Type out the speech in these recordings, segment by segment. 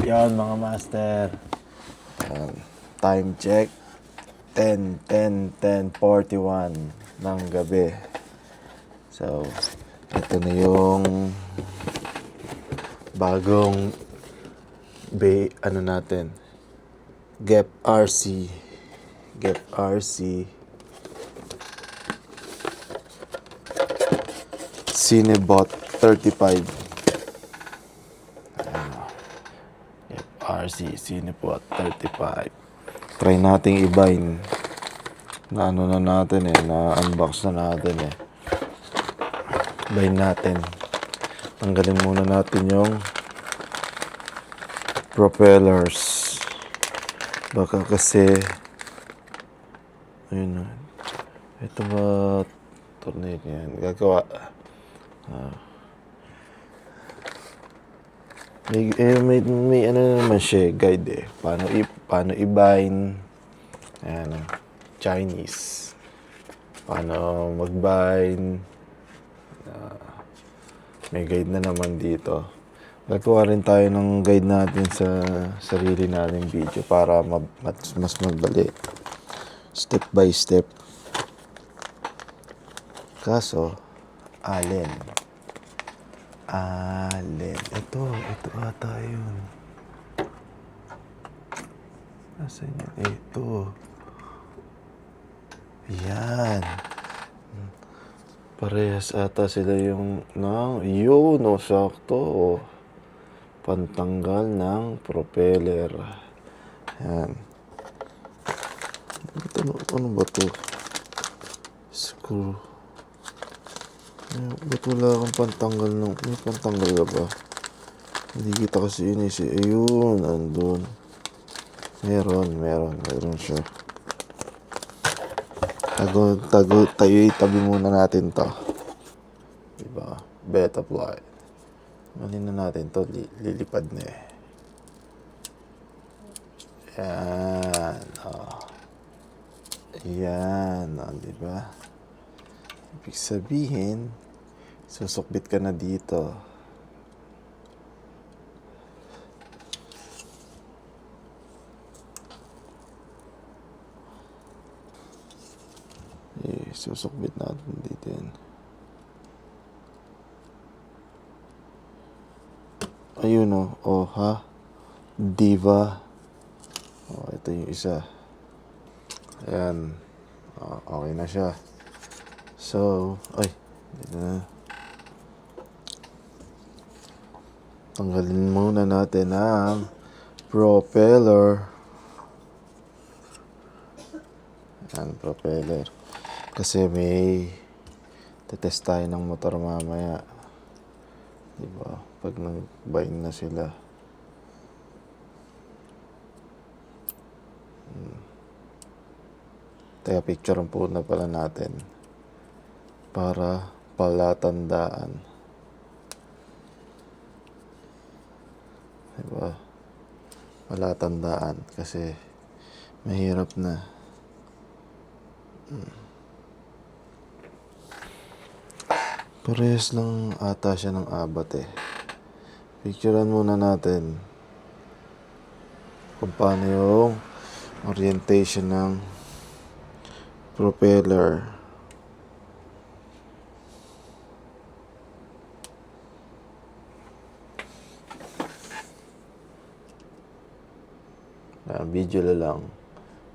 Yon mga master. Time check. 10:41 ng gabi. So, ito na yung bagong natin. Gep RC. Cinebot 35. Gep RC Cinebot 35. Try nating i-bind. Na natin na-unbox na natin Bind natin. Tanggalin muna natin yung propellers. Baka kasi ayun na. Ito ba tornilyo yan? Gagawa. May naman siya guide paano i-bind. Ayan. Chinese. Paano mag-bind. May guide na naman dito. Gagawa rin tayo ng guide natin sa sarili nating video para mas madali. Step by step. Kaso, alin. Ito ata yun. Nasaan yun? Ito. Yan. Parehas ata sila yung yun, sakto. Pantanggal ng propeller. Yan. Ano ba ito? Screw. Ba't wala kang pantanggal ng... May pantanggal ka ba? Hindi kita kasi ayun, andun. Meron siya. Tabi muna natin to. Diba? Betaflight. Malin na natin to. Lilipad na Yan. Yan. Diba? Ibig sabihin, susukbit ka na dito. Susukbit natin dito yan. Ayun Diva. Ito yung isa. Ayan. Okay na siya. So, dito na. Tanggalin muna natin ang propeller. Ayan, propeller. Kasi may tetest tayo ng motor mamaya. Diba? Pag nag-bind na sila. Kaya picturean po na pala natin. Para palatandaan. Diba? Palatandaan. Kasi mahirap na. Parehas lang ata siya ng abat Picturean muna natin kung paano yung orientation ng propeller. Video lang.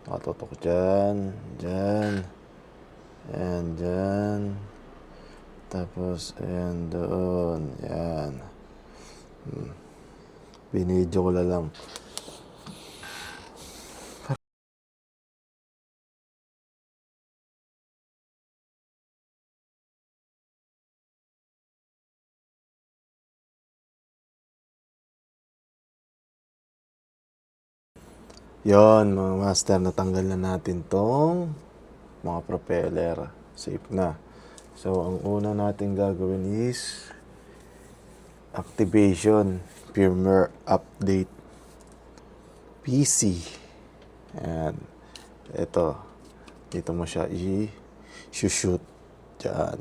Nakatutok dyan, and dyan. Tapos, ayan doon. Yan. Binidyo ko lang. Yon mga master, natanggal na natin tong mga propeller. Safe na. So, ang una natin gagawin is activation, firmware update, PC. Ayan. Ito. Dito mo siya i-shoot dyan.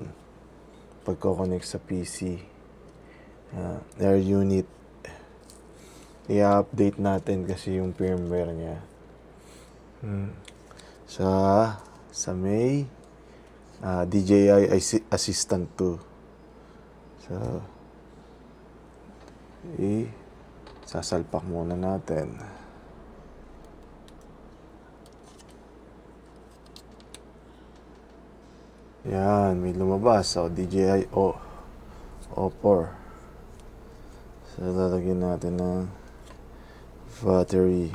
Pagko-connect sa PC. Air unit. i-update natin kasi yung firmware niya. Sa May DJI Assistant 2. So, sasalpak muna natin. Yan, may lumabas. So, DJI O4. So, lalagyan natin ng battery.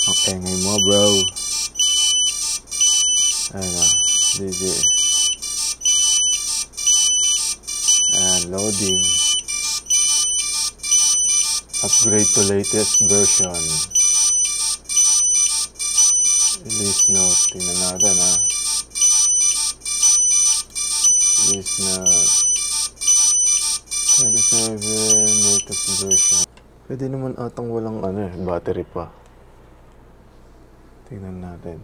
Ang engay mo, bro. Ayun na, DJ. And loading. Upgrade to latest version. Release note. Tingnan natin, ha. Release note. 27 latest version. Pwede naman atang walang battery pa. Tingnan natin.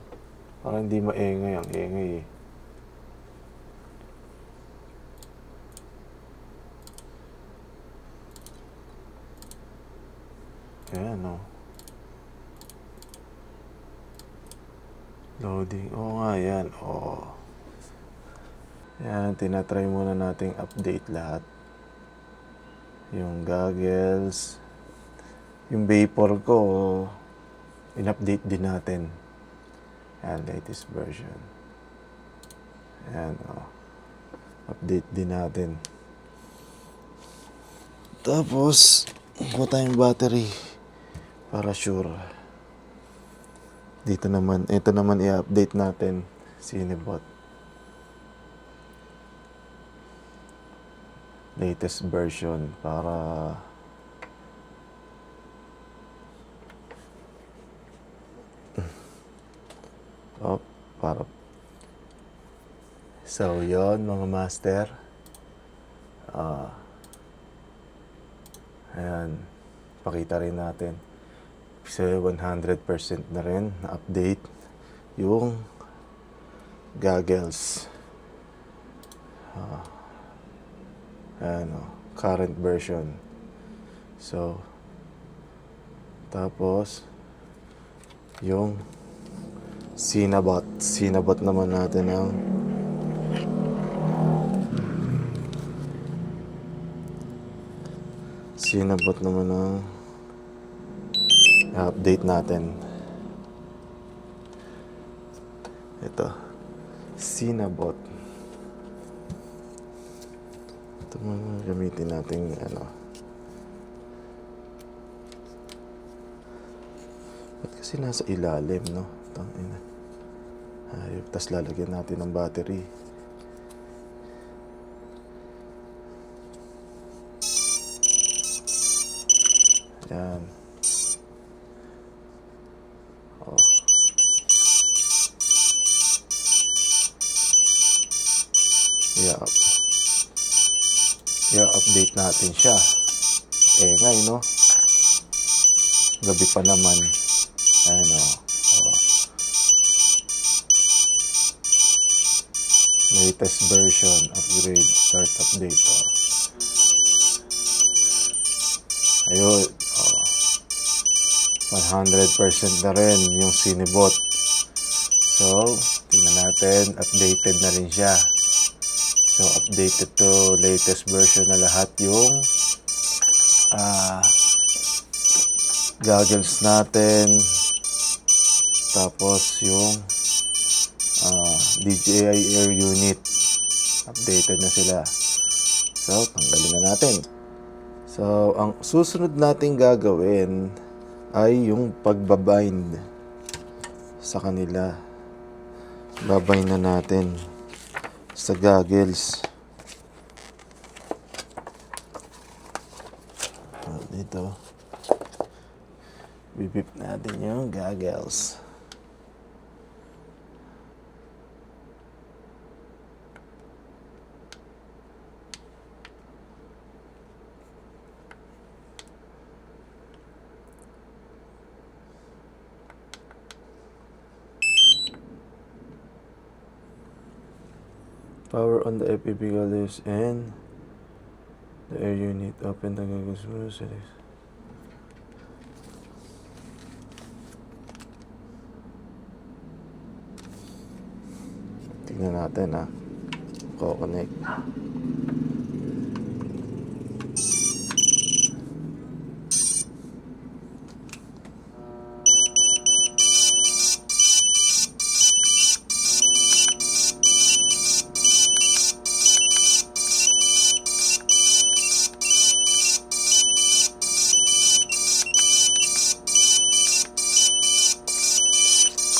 Parang hindi maingay. Ang ingay eh. Ayan o. Loading. Oo nga yan. Oo. Ayan. Tinatry muna nating update lahat. Yung goggles. Yung vapor ko. In-update din natin. Ayan. Latest version. Ayan o. Update din natin. Tapos, kuha tayong battery. Para sure. Ito naman i-update natin. Cinebot. Latest version. Para So, yon mga master. Ayan. Pakita rin natin. Kasi 100% na rin na-update yung goggles. Ayan o. Current version. So, tapos, yung Cinebot. Cinebot naman natin ang update natin. Ito. Cinebot. Ito mga gamitin natin Ba't kasi nasa ilalim, no? Tangina. Ayop. Tas lalagyan natin ng battery. Yan. I-update natin siya. Ngayon, no? Gabi pa naman. Ayan, o. Latest version. Upgrade. Start update, o. Ayun. 100% na rin yung Cinebot. So, tingnan natin. Updated na rin siya. So, updated to latest version na lahat yung goggles natin. Tapos yung DJI Air unit. Updated na sila. So, tanggalin na natin. So, ang susunod nating gagawin ay yung pagbabind sa kanila. Babind na natin sa goggles. Dito. Bibip natin yung goggles. Power on the FPV galleries and the air unit. Open the goggles. Tignan natin ha. Connect.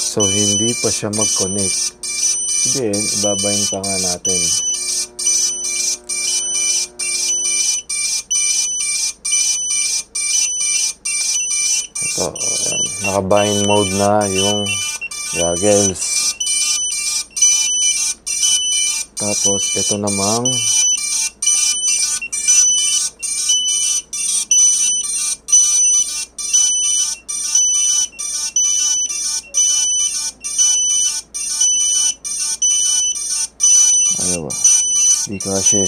So, hindi pa siya mag-connect. Then, ibabayin pa nga natin. Ito, ayan. Naka-bind mode na yung goggles. Tapos, ito namang ayaw ba? Di kasi.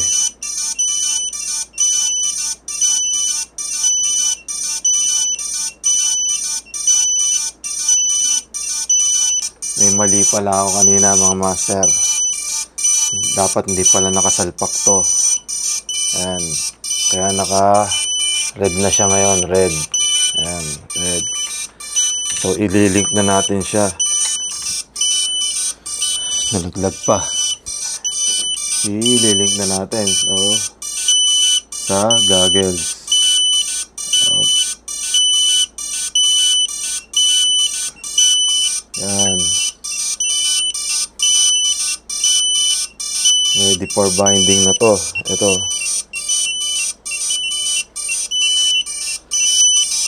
May mali pala ako kanina mga master. Dapat hindi pala nakasalpak to. Ayan. Kaya naka-red na siya ngayon. Red. Ayan. Red. So, ililink na natin siya. Nalaglag pa. Ililink na natin. So, sa goggles. Yan. Ready for binding na to. Ito.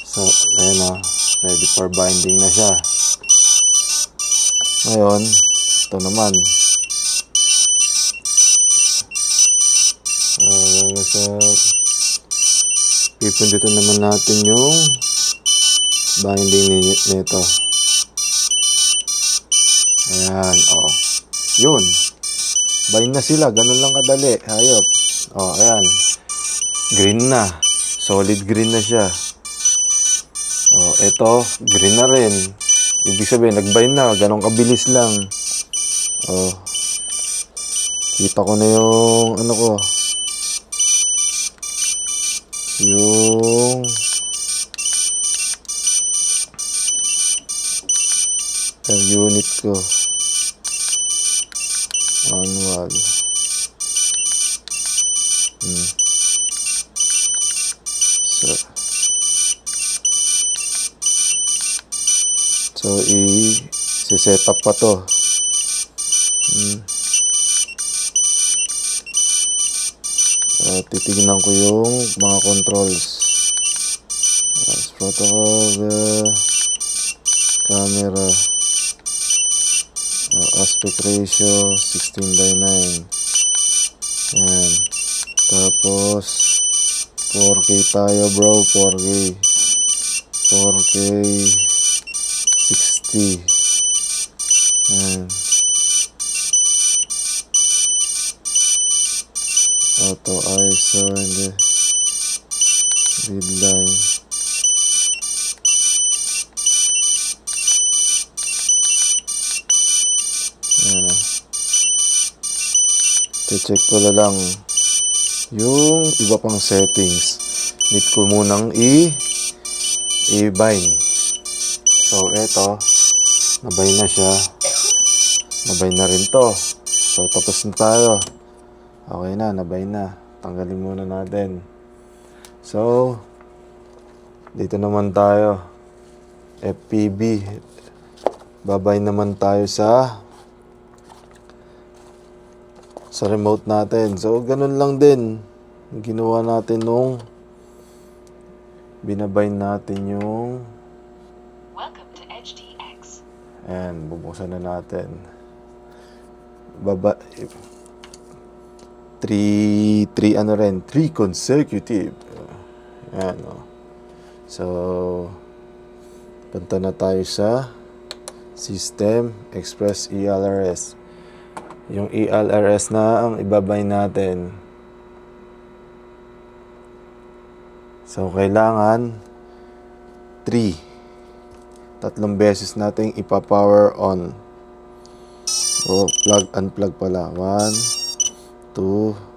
So, ayan o. Ready for binding na siya. Ngayon, ito naman. Pipindutin naman natin yung binding nito. Ayan, o. Yun. Bind na sila. Ganun lang kadali. Hayop. O, ayan. Green na. Solid green na siya. O, eto. Green na rin. Ibig sabihin, nag-bind na. Ganun kabilis lang. O. Kita ko na yung ano ko. Yung air unit ko. Manual. So i-set up pa to. Titignan ko yung mga controls. Protocol, camera, aspect ratio 16:9. Yan. Tapos 4K tayo bro, 4K 60. Yan. Auto ISO and the read line. Yan na. Check ko na lang yung iba pang settings. Need ko munang i-bind. So, eto. Nabind na siya. Nabind na rin to. So, tapos na tayo. Okay na, nabind na. Tanggalin muna natin. So, dito naman tayo. FPV. Babind naman tayo sa remote natin. So, ganun lang din. Ginawa natin nung binabind natin yung Welcome to HDX. ayan, bubuksan na natin. 3 consecutive. Ayan, o. So, punta na tayo sa System Express ELRS. Yung ELRS na ang ibabay natin. So, kailangan 3. 3 beses nating ipa-power on. O, plug, unplug pala. 1, 2.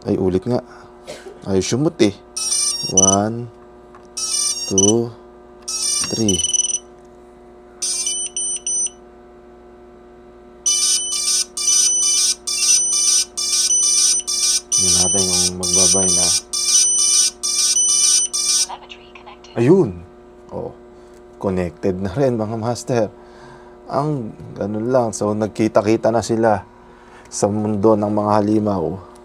Ay, ulit nga. Ay, sumut eh. 1, 2, 3. Tingnan natin kung magbabay na. Telemetry connected. Ayun! Oh, connected na rin mga master. Ang ganun lang. So, nagkita-kita na sila sa mundo ng mga halimaw.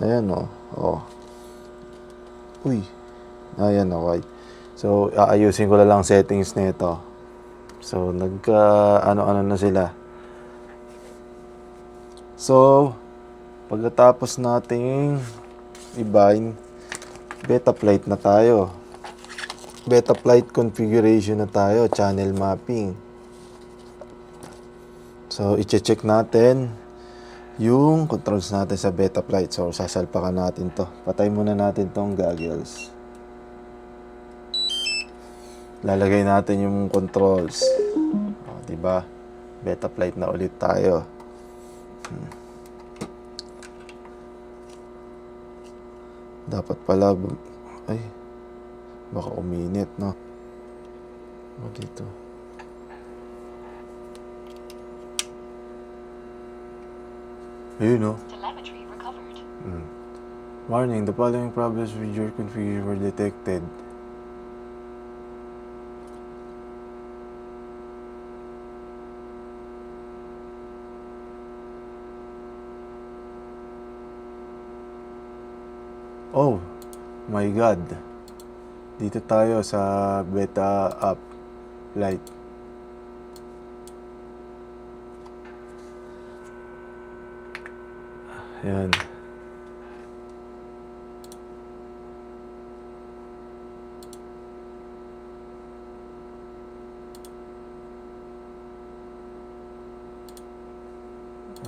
Ayan o. Oh. Uy. Ayan okay. So, aayusin ko na lang settings nito. So, ano-ano na sila. So, pagkatapos nating i-bind, beta plate na tayo. Beta plate configuration na tayo. Channel mapping. So, i-check natin yung controls natin sa beta plate. So, sasalpakan natin to. Patay muna natin tong goggles. Lalagay natin yung controls. O, diba? Beta plate na ulit tayo. Dapat pala... Ay, baka uminit, no? O, dito. Ayun, no? Telemetry recovered. Warning, the following problems with your configuration were detected. Oh my God. Dito tayo sa beta app light. Ayan.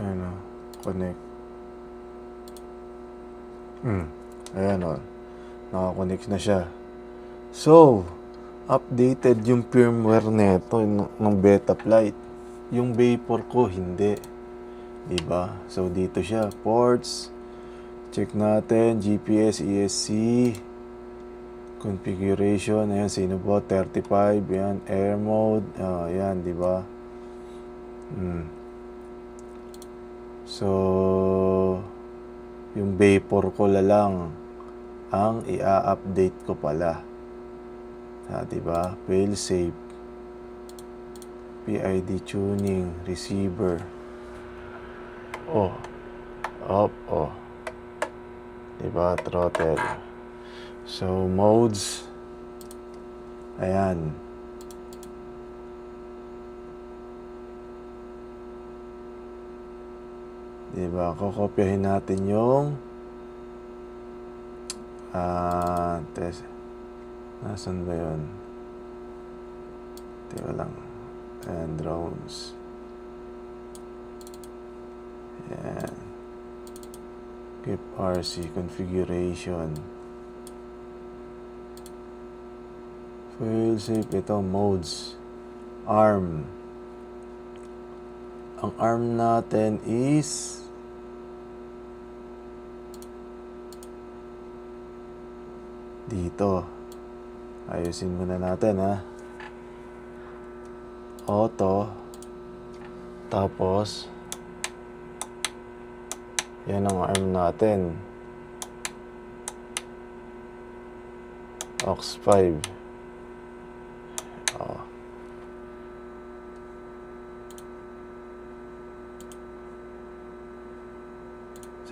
Ayan o. Connect. Ayan o. Nakakonect na siya. So, updated yung firmware neto ng beta flight. Yung Vapor ko, hindi. Diba? So, dito siya. Ports. Check natin. GPS, ESC. Configuration. Ayan, sino po? 35. Ayan, air mode. Ayan, diba? So, yung Vapor ko lang ang i-update ko pala. Diba? Fail safe. PID tuning. Receiver. Oh. Up. Oh. Diba? Throttle. So, modes. Ayan. Diba? Kokopyahin natin yung test. Nasaan ba yun? Diba lang. Ayan, drones. Ayan. Keep RC configuration. Fail safe. Ito, modes. ARM. Ang ARM natin is dito. Ayusin muna natin, ha. Auto. Tapos yan ang ARM natin. aux 5.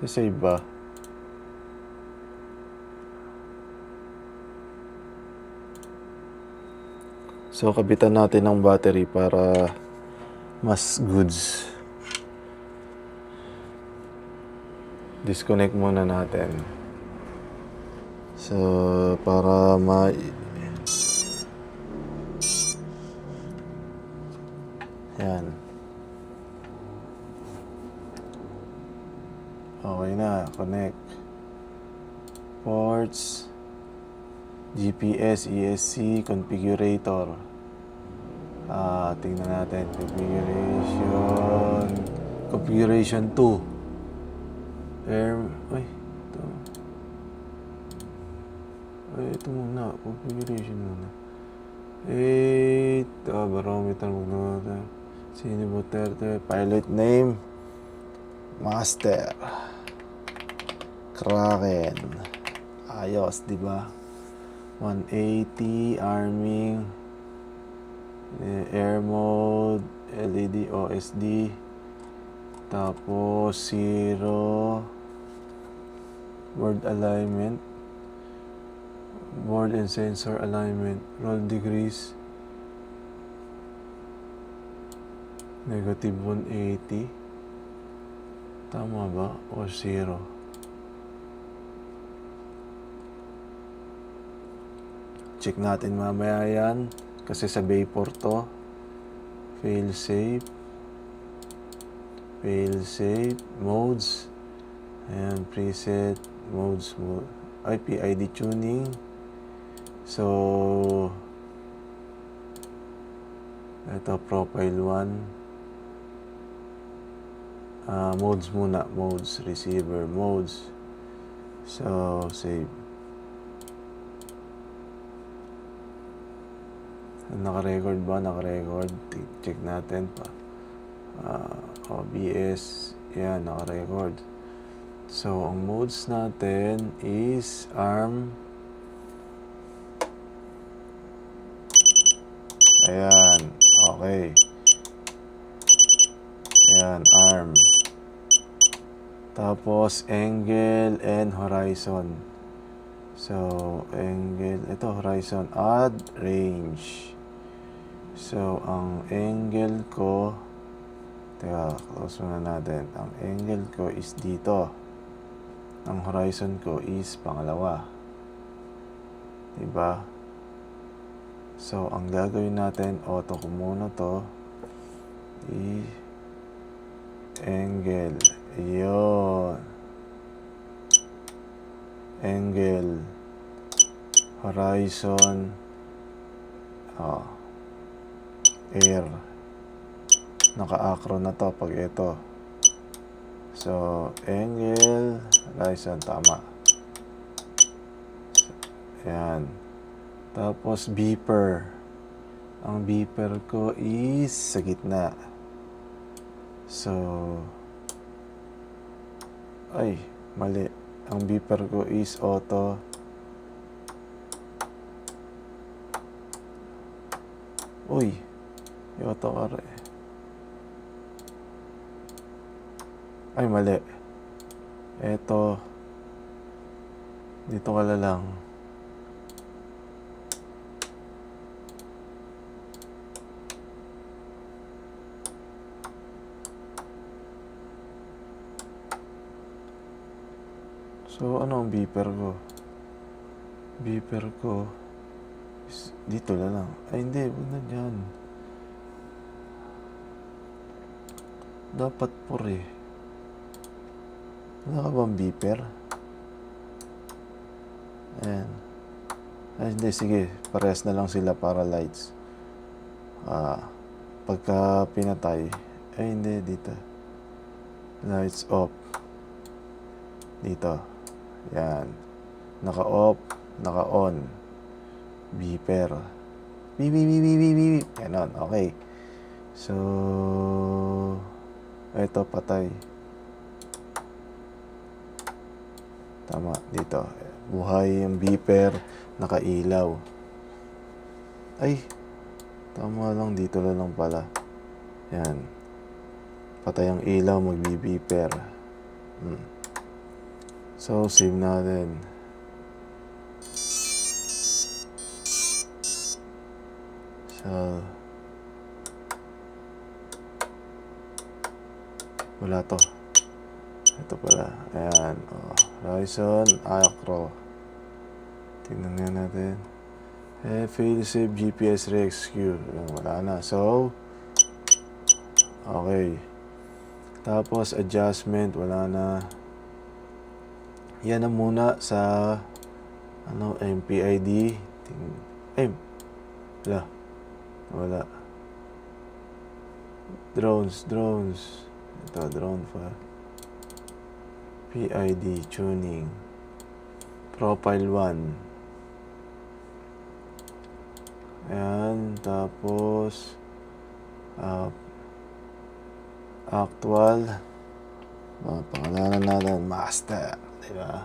Save ba? So, kabitan natin ng battery para mas goods. Disconnect muna natin. So, para yan. connect. Ports, GPS, ESC, configurator. Tingnan natin. Configuration 2. Ito. Ito muna. Configuration muna. Barometer magnometer. Cineboter. Pilot name. Master. Kraken. Ayos, di ba? 180, arming, air mode, LED, OSD, tapos 0, board alignment, board and sensor alignment, roll degrees, negative 180, tama ba? O 0? Check natin mamaya yan. Kasi sa Vapor to. Fail safe. Modes. Ayan, preset. Modes. IP ID tuning. So, ito profile 1. Modes muna. Modes. Receiver. Modes. So, save. Naka-record ba? Naka-record. Check natin pa. OBS. Yan, naka-record. So, ang modes natin is ARM. Ayan. Okay. Ayan, ARM. Tapos, angle and horizon. So, angle. Ito, horizon. Add range. So, ang angle ko, close muna natin. Ang angle ko is dito. Ang horizon ko is pangalawa. Diba? So, ang gagawin natin, auto ko muna to, angle. Ayun. Angle. Horizon. Air. Naka-acro na to pag ito. So, angle, horizon, tama. Ayan. Tapos, beeper. Ang beeper ko is sa gitna. So, mali. Ang beeper ko is auto. Auto ka rin. Mali. Eto. Dito ka lang. So, ano ang beeper ko? Beeper ko is dito lang. Hindi. Huwag na dyan. Dapat wala ka bang beeper? Ayan. Hindi, sige. Parehas na lang sila para lights. Pagka pinatay, hindi, dito. Lights off. Dito. Yan. Naka-off, naka-on. Beeper. Beep. Ganon, okay. So, ito, patay. Tama, dito. Buhay yung beeper, nakailaw. Tama lang, dito lang pala. Yan. Patay ang ilaw, magbi-beeper. So, save natin. So, wala to. Ito pala. Ayan. Horizon, acro. Tingnan nga natin. Fail save GPS rescue. Wala na. So, okay. Tapos, adjustment. Wala na. Yan na muna sa MPID. Wala. Drones. Ito, drone file. PID tuning. Profile 1. Ayan, tapos actual. Pangalanan natin, master. Diba?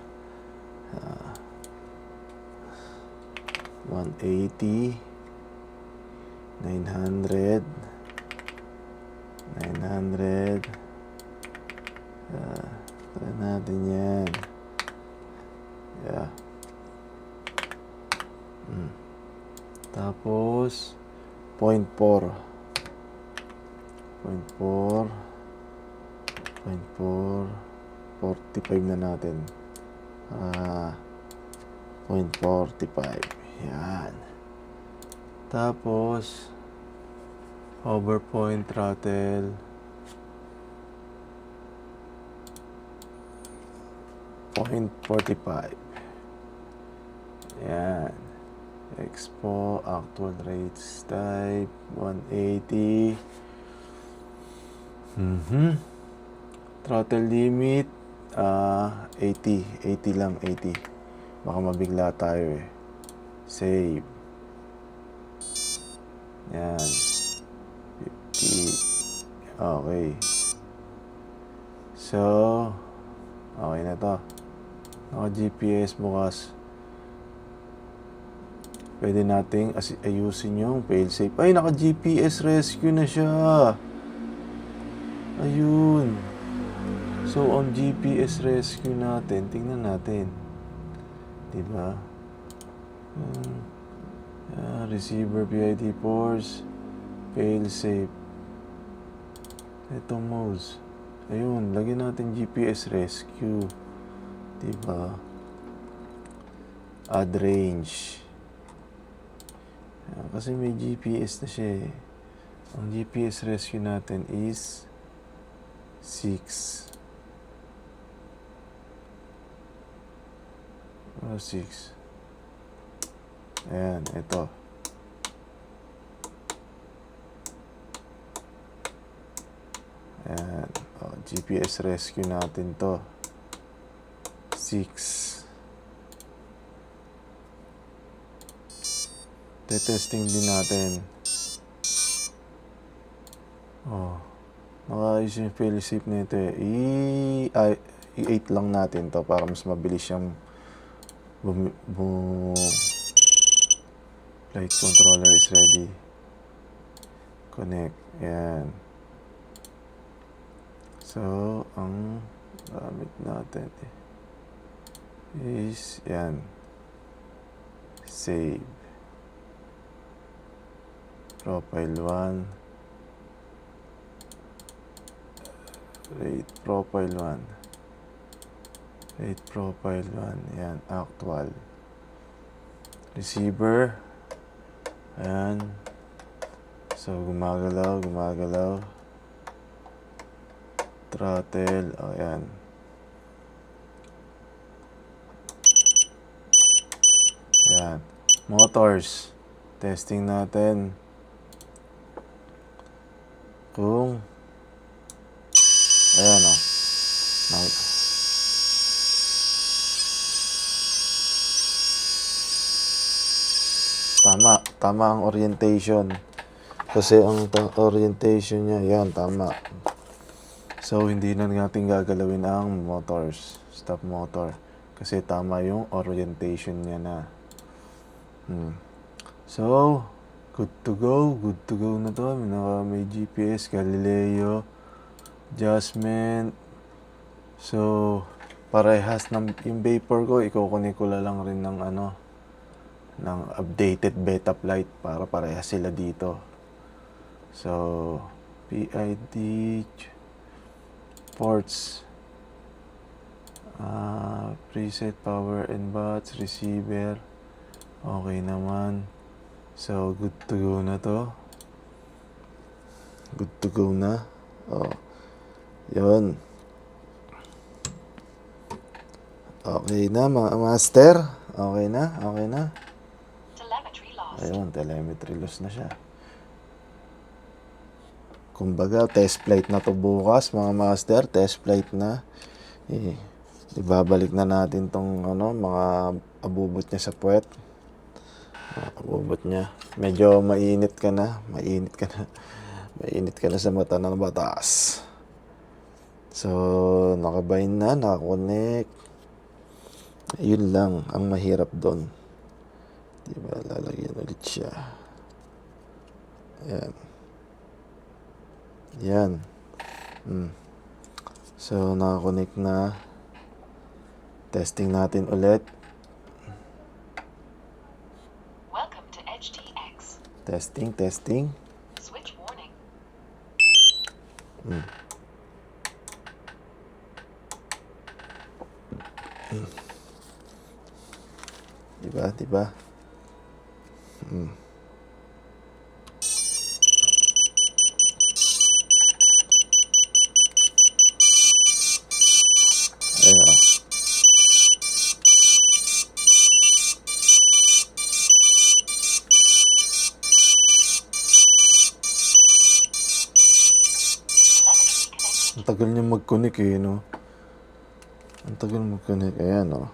180. 900. Try natin yan. Yeah. Tapos 0.4 45 na natin. 0.45. Yan. Tapos hover point throttle 0.45. Yan. Expo actual rates type 180. Throttle limit 80 lang. Baka mabigla tayo eh. Save. Yan. 50. Okay. So, okay na to. Naka GPS bukas. Pwede nating ayusin yung failsafe. Ay, naka GPS rescue na siya. Ayun. So, ang GPS rescue natin, tingnan natin. Diba? Receiver PID ports, failsafe. Ito modes. Ayun, lagyan natin GPS rescue. Diba? Add range. Kasi may GPS na siya eh. Ang GPS rescue natin is 6. 6. Ayan, ito. Ayan. GPS rescue natin to. 6. Testing din natin. Nakaayos yung failsafe nito eh. I-8 lang natin to para mas mabilis siyang flight controller is ready. Connect. Ayan. So, ang gamit natin is yan. Save. Profile 1. Rate profile 1. Rate profile 1. Yan. Actual. Receiver. Ayan. So, gumagalaw. Throttle. Ayan. Ayan. Motors. Testing natin. Kung ayan o. Tama ang orientation. Kasi ang orientation niya, yan, tama. So, hindi na natin gagalawin ang motors. Stop motor. Kasi tama yung orientation niya na. So, good to go na to. May GPS, Galileo, adjustment. So, parehas ng yung vapor ko, ikukunin ko lang rin ng ng updated beta flight para parehas sila dito. So, PID ports, preset power and bots, receiver. Okay naman. So, good to go na to. Good to go na. Yun. Okay na, mga master. Okay na, okay na. Telemetry lost. Ayun, telemetry loss na siya. Kumbaga, test flight na to bukas, mga master. Test flight na. Ibabalik na natin tong mga abubot niya sa puwet. Abubot niya. Medyo mainit ka na. Mainit ka na sa mata ng batas. So, nakabind na, nakakonect. Yun lang ang mahirap doon. Diba, lalagyan ulit siya. Ayan. Yan. So, nakakonect na. Testing natin ulit. Welcome to Edge TX. Testing. Switch warning. Diba? Ayun, oh. Telemetry connected. Ang tagal niya mag-connect no? Ang tagal mag-connect. Ayan, oh.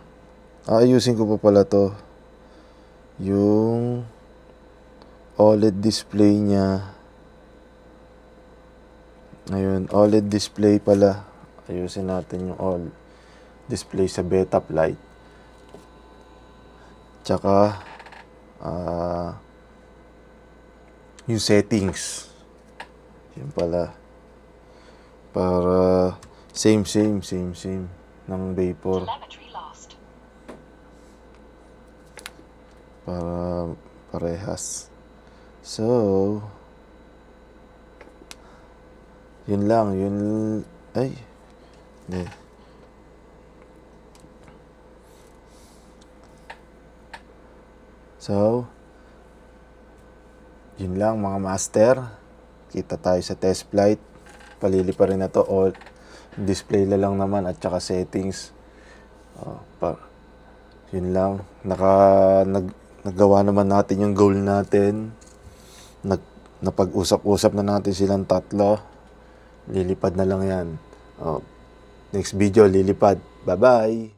Aayusin ko pa pala to. Yung OLED display niya. Ngayon, OLED display pala. Ayusin natin yung OLED display sa beta flight. Tsaka, yung settings. Yan pala. Para same ng vapor. Telemetry lost. Para parehas. So, yun lang. Ay. Hindi. So, yun lang mga master. Kita tayo sa test flight. Palili pa rin na to. All display na lang naman at saka settings. Yun lang. Nagawa naman natin yung goal natin. Napag-usap-usap na natin silang tatlo. Lilipad na lang yan. Next video, lilipad. Bye-bye!